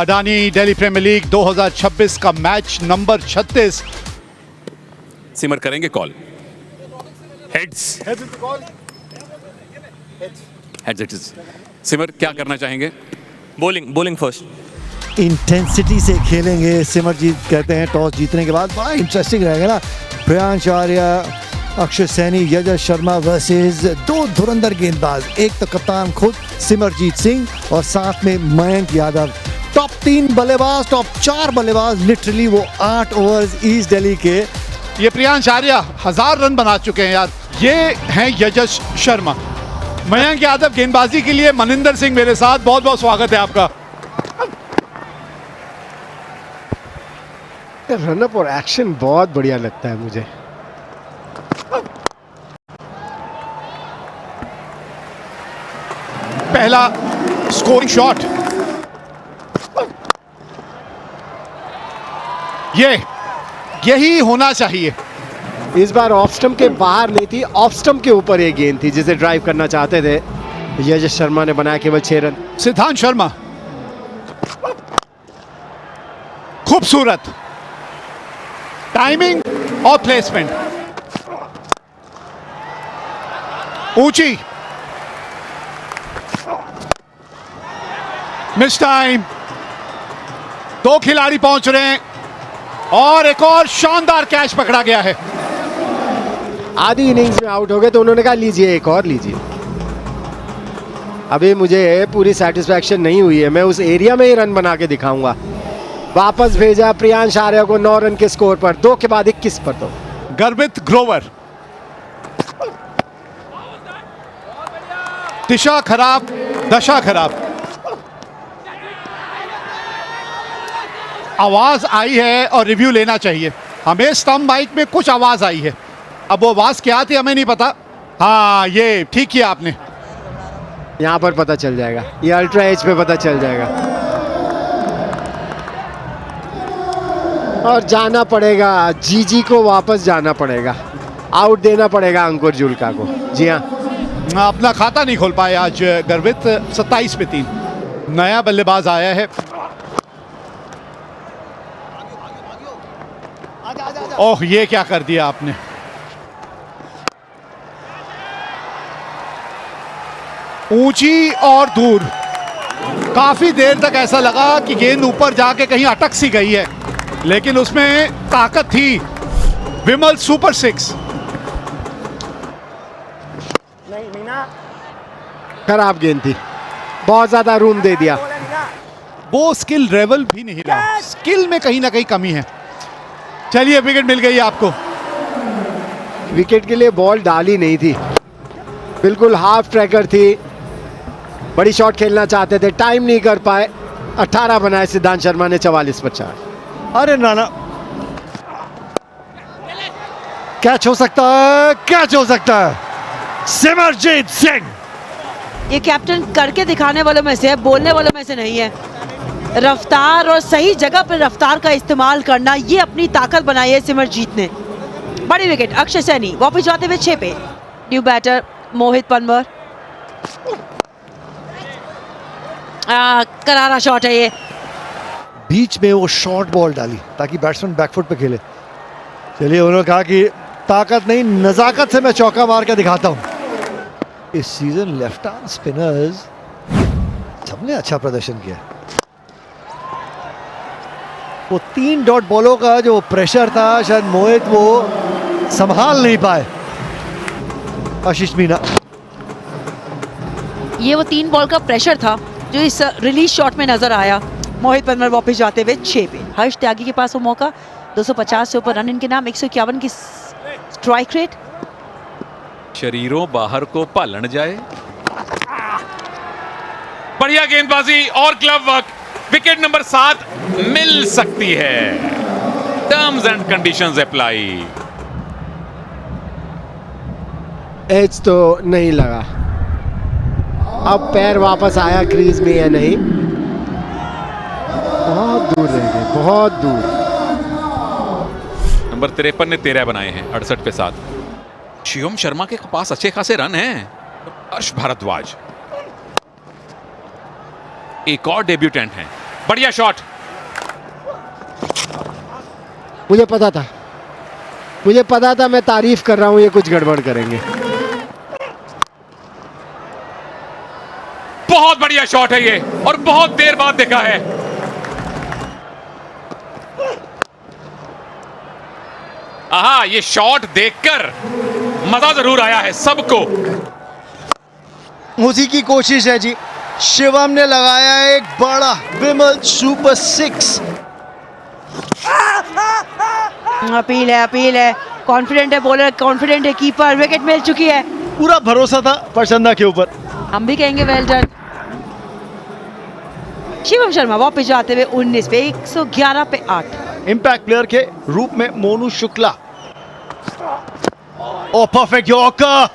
Adani Delhi premiere league 2026 का match number 36। सिमर करेंगे call. Heads. Heads. सिमर क्या करना चाहेंगे? Bowling first. इंटेंसिटी से खेलेंगे सिमरजीत कहते हैं टॉस जीतने के बाद। बड़ा इंटरेस्टिंग रहेगा ना। प्रियांश आर्या, अक्षय सैनी, यजस शर्मा वर्सेस दो धुरंधर गेंदबाज, एक तो कप्तान खुद सिमरजीत सिंह और साथ में मयंक यादव। टॉप 3 बल्लेबाज, टॉप 4 बल्लेबाज, लिटरली वो 8 ओवर्स ईस्ट दिल्ली के। ये प्रियांश आर्या 1000 रन बना चुके हैं यार। ये हैं यजस शर्मा। मयंक यादव गेंदबाजी के लिए, मनिंदर सिंह मेरे साथ। बहुत बहुत स्वागत है आपका। रनअप और एक्शन बहुत बढ़िया लगता है मुझे। पहला स्कोरिंग शॉट, यही होना चाहिए। इस बार ऑफ स्टंप के बाहर नहीं थी, ऑफ स्टंप के ऊपर ये गेंद थी जिसे ड्राइव करना चाहते थे। यजस शर्मा ने बनाया केवल 6 रन। सिद्धांत शर्मा, खूबसूरत टाइमिंग और प्लेसमेंट, ऊंची, मिस टाइम। 2 खिलाड़ी पहुंच रहे हैं और एक और शानदार कैच पकड़ा गया है। आधी इनिंग्स में आउट हो गए तो उन्होंने कहा लीजिए एक और लीजिए। अभी मुझे पूरी सेटिस्फैक्शन नहीं हुई है, मैं उस एरिया में ही रन बना के दिखाऊंगा। वापस भेजा प्रियांश आर्या को 9 रन के स्कोर पर, 2 के बाद 21 पर। तो गर्वित ग्रोवर, दिशा खराब, दशा खराब। आवाज आई है और रिव्यू लेना चाहिए। हमें स्तंभ माइक में कुछ आवाज आई है, अब वो आवाज क्या थी हमें नहीं पता। हाँ, ये ठीक किया आपने। यहाँ पर पता चल जाएगा, ये अल्ट्रा एज पे पता चल जाएगा। और जाना पड़ेगा, जीजी को वापस जाना पड़ेगा, आउट देना पड़ेगा अंकुर जुल्का को। जी हाँ, अपना खाता नहीं खोल पाए आज गर्वित। 27 पे 3। नया बल्लेबाज आया है। ओह, ये क्या कर दिया आपने। ऊंची और दूर। काफी देर तक ऐसा लगा कि गेंद ऊपर जाके कहीं अटक सी गई है, लेकिन उसमें ताकत थी। विमल सुपर 6। खराब गेंद थी, बहुत ज्यादा रूम दे दिया। वो स्किल लेवल भी नहीं रहा, स्किल में कहीं ना कहीं कमी है। चलिए, विकेट मिल गई आपको। विकेट के लिए बॉल डाली नहीं थी, बिल्कुल हाफ ट्रैकर थी। बड़ी शॉट खेलना चाहते थे, टाइम नहीं कर पाए। 18 बनाए सिद्धांत शर्मा ने, 44 पर 4। अरे नाना, कैच हो सकता है, कैच हो सकता है। सिमरजीत सिंह, ये कैप्टन करके दिखाने वालों में से है, बोलने वालों में से नहीं है। रफ्तार और सही जगह पर रफ्तार का इस्तेमाल करना, ये अपनी ताकत बनाई है सिमरजीत ने। बड़ी विकेट। अक्षय सैनी वापस जाते हुए 6 पे। न्यू बैटर मोहित पनवर। करारा शॉट है ये। बीच में वो शॉर्ट बॉल डाली ताकि बैट्समैन बैकफुट पे खेले। चलिए, उन्होंने कहा कि ताकत नहीं, नजाकत से मैं चौका मार के दिखाता हूं। इस सीजन लेफ्ट आर्म स्पिनर्स सबने अच्छा प्रदर्शन किया। वो 3 डॉट बॉलों का जो प्रेशर था, शायद मोहित वो संभाल नहीं पाए। आशीष मीना, ये वो 3 बॉल का प्रेशर था जो इस रिलीज शॉट में नजर आया। मोहित पनवर वापस जाते हुए 6 पे। हर्ष त्यागी के पास वो मौका। 250 से ऊपर रन इनके नाम, 151 की स्ट्राइक रेट। शरीरों बाहर को पालन जाए। बढ़िया गेंदबाजी और ग्लव वर्क। विकेट नंबर 7 मिल सकती है। Terms and conditions apply. Edge तो नहीं लगा। अब पैर वापस आया क्रीज में या नहीं, बहुत दूर रह गए, बहुत दूर। नंबर 53 ने 13 बनाए हैं 68 पे 7। शिवम शर्मा के पास अच्छे खासे रन हैं। हर्ष भारद्वाज एक और डेब्यूटेंट हैं। बढ़िया शॉट। मुझे पता था, मैं तारीफ कर रहा हूं, ये कुछ गड़बड़ करेंगे। बहुत बढ़िया शॉट है ये, और बहुत देर बाद देखा है। आहा, ये शॉट देखकर मजा जरूर आया है सबको। उसी की कोशिश है जी। शिवम ने लगाया एक बड़ा विमल सुपर 6। अपील है, कॉन्फिडेंट है बॉलर, कॉन्फिडेंट है कीपर, विकेट मिल चुकी है। पूरा भरोसा था प्रसन्ना के ऊपर। हम भी कहेंगे वेल डन। शिवम शर्मा वापस जाते हुए 19 पे 111 पे 8। इंपैक्ट प्लेयर के रूप में मोनू शुक्ला। ओ परफेक्ट यॉर्कर।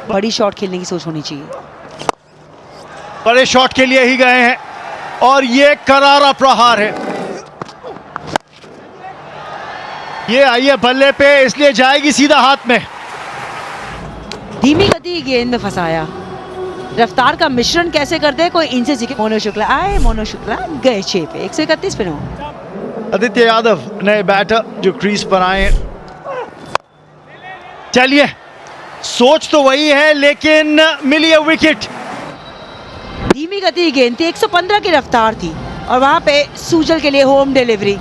बड़ी शॉट खेलने की सोच होनी चाहिए। बड़े शॉट के लिए ही गए हैं और ये करारा प्रहार है। ये आई है बल्ले पे, इसलिए जाएगी सीधा हाथ में। धीमी गति गेंद में फंसाया। रफ्तार का मिश्रण कैसे करते हैं, कोई इनसे सीखे। मोनू शुक्ला गए 6 पे 131 पे 9। आदित्य यादव नए बैटर जो क्रीज पर आए। चलिए, सोच तो वही है लेकिन मिली है विकेट। धीमी गति गेंद थी, 115 की रफ्तार थी और वहां पे सूजल के लिए होम डिलीवरी।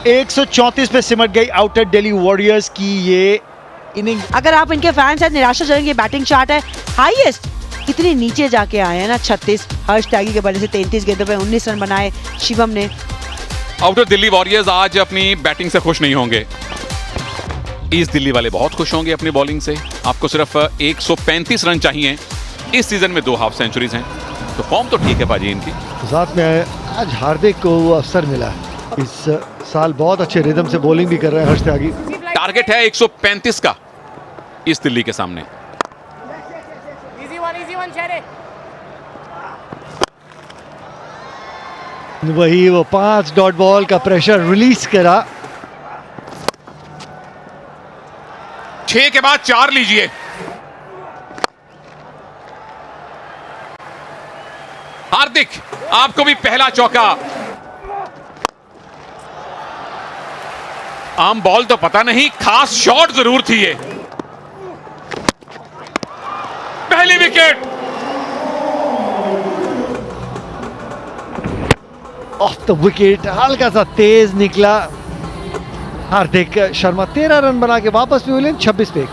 134 पे सिमट गई आउटर दिल्ली वॉरियर्स की ये इनिंग। अगर आप इनके फैंस हैं, निराशाजनक ये बैटिंग चार्ट है। हाईएस्ट कितनी नीचे जाके आए हैं ना, 36। हर्ष त्यागी के बल्ले से 33 गेंदों पे 19 रन बनाए शिवम ने। आउटर दिल्ली वॉरियर्स आज अपनी बैटिंग से खुश नहीं होंगे। ईस्ट दिल्ली वाले बहुत खुश होंगे अपनी बॉलिंग से। आपको सिर्फ 135 रन चाहिए। इस सीजन में 2 हाफ सेंचुरीज हैं, तो फॉर्म तो ठीक है पाजी इनकी। साथ में आज हार्दिक को वो अवसर मिला। इस साल बहुत अच्छे रिदम से बॉलिंग भी कर रहे हैं हर्ष त्यागी। टारगेट है 135 का ईस्ट दिल्ली के सामने। वही वो 5 डॉट बॉल का प्रेशर रिलीज करा। 6 के बाद 4 लीजिए। हार्दिक, आपको भी पहला चौका। आम बॉल तो पता नहीं, खास शॉट जरूर थी ये। पहली विकेट। ऑफ द विकेट, हल्का सा तेज निकला। हार्दिक शर्मा 13 रन बना के वापस भी हुए 26 पे 1।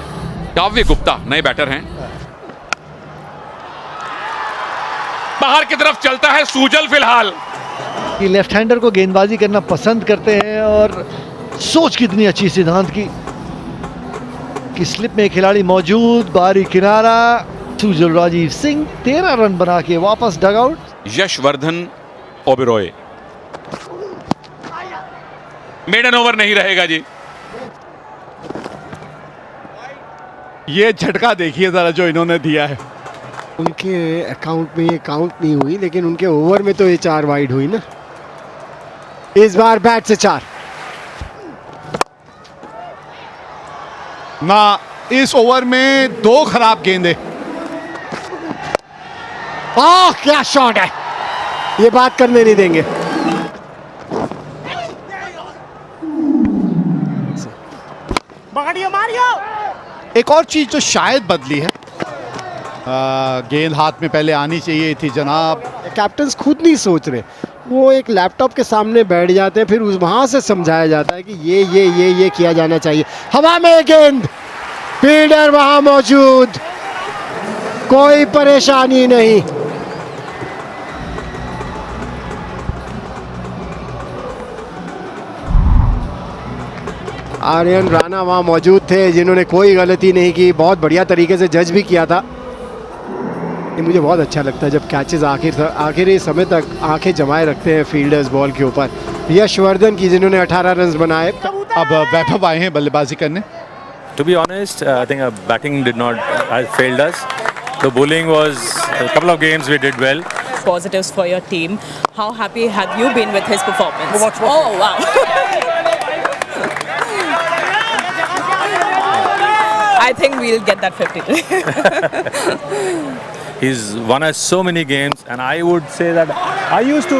काव्य गुप्ता नए बैटर हैं। बाहर की तरफ चलता है सूजल फिलहाल। ये लेफ्ट हैंडर को गेंदबाजी करना पसंद करते हैं और सोच कितनी अच्छी सिद्धांत की स्लिप में खिलाड़ी मौजूद। बारी किनारा, सूजल राजीव सिंह 13 रन बना के वापस dugout. Yashvardhan Oberoi. Maiden over नहीं रहेगा जी। ये झटका देखिए जरा जो इन्होंने दिया है। उनके अकाउंट में ये काउंट नहीं हुई, लेकिन उनके ओवर में तो ये 4 वाइड हुई ना। इस बार बैट से 4 ना, इस ओवर में 2 खराब गेंदें। क्या शॉट है, ये बात करने नहीं देंगे। एक और चीज जो शायद बदली है, गेंद हाथ में पहले आनी चाहिए थी जनाब। कैप्टन्स खुद नहीं सोच रहे, वो एक लैपटॉप के सामने बैठ जाते हैं, फिर वहां से समझाया जाता है कि ये किया जाना चाहिए। हवा में गेंद, फील्डर वहां मौजूद, कोई परेशानी नहीं। आर्यन राणा वहां मौजूद थे, जिन्होंने कोई गलती नहीं की, बहुत बढ़िया तरीके से जज भी किया था। ये मुझे बहुत अच्छा लगता है जब कैचेस आखिरी समय तक आंखें जमाए रखते हैं फील्डर्स बॉल के ऊपर। यशवर्धन की, जिन्होंने 18 रन बनाए। अब वैभव आए हैं बल्लेबाजी करने। To be honest, I think our batting did not failed us. The bowling was a couple of games we did well. Positives for your team. How happy have you been with his performance? Oh wow! I think we'll get that 50. He's won us so many games, and I would say that I used to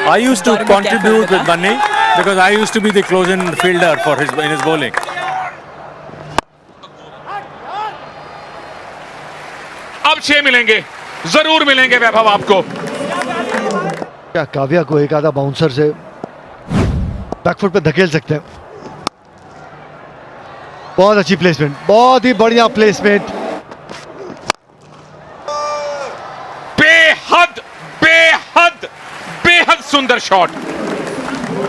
I used to contribute with Bunny because I used to be the close-in fielder for in his bowling. अब 6 मिलेंगे, जरूर मिलेंगे वैभव आपको। क्या काव्या को एक आधा bouncer से बैकफुट पे धकेल सकते हैं। बहुत अच्छी प्लेसमेंट, बहुत ही बढ़िया प्लेसमेंट। बेहद बेहद बेहद सुंदर शॉट।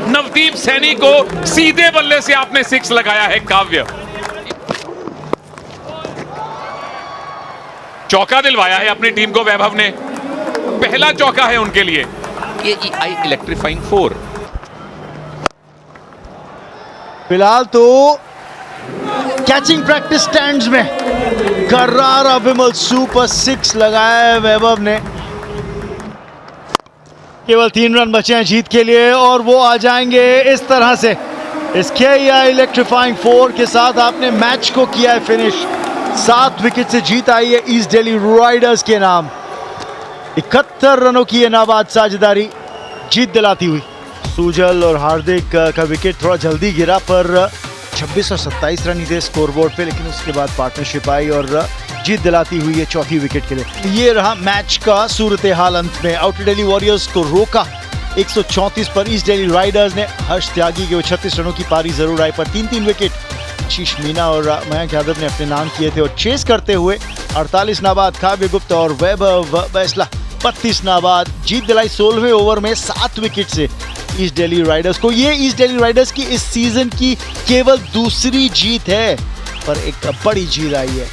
नवदीप सैनी को सीधे बल्ले से आपने 6 लगाया है काव्य। चौका दिलवाया है अपनी टीम को वैभव ने, पहला चौका है उनके लिए। AEI electrifying 4। फिलहाल तो कैचिंग प्रैक्टिस स्टैंड्स में करारा विमल सुपर 6 लगाया है वैभव ने। केवल 3 रन बचे हैं जीत के लिए और वो आ जाएंगे इस तरह से। इस KEI इलेक्ट्रीफाइंग 4 के साथ आपने मैच को किया है फिनिश। 7 विकेट से जीत आई है ईस्ट दिल्ली राइडर्स के नाम। 71 रनों की ये नाबाद साझेदारी जीत दिलाती हुई। सुजल और हार्दिक का विकेट थोड़ा जल्दी गिरा, पर 26 और 27 रन ही थे स्कोरबोर्ड पे, लेकिन उसके बाद पार्टनरशिप आई और जीत दिलाती हुई है चौथी विकेट के लिए। ये रहा मैच का सूरत हाल अंत में। आउटर दिल्ली वॉरियर्स को रोका 134 पर ईस्ट दिल्ली राइडर्स ने। हर्ष त्यागी के 36 रनों की पारी जरूर आई, पर 3-3 विकेट आशीष मीना और मयंक यादव ने अपने नाम किए थे। और चेस करते हुए 48 नाबाद काव्य गुप्ता और वैभव बैसला 32 नाबाद जीत दिलाई 16वें ओवर में 7 विकेट से ईस्ट दिल्ली राइडर्स को। ये ईस्ट दिल्ली राइडर्स की इस सीजन की केवल दूसरी जीत है, पर एक बड़ी जीत आई है।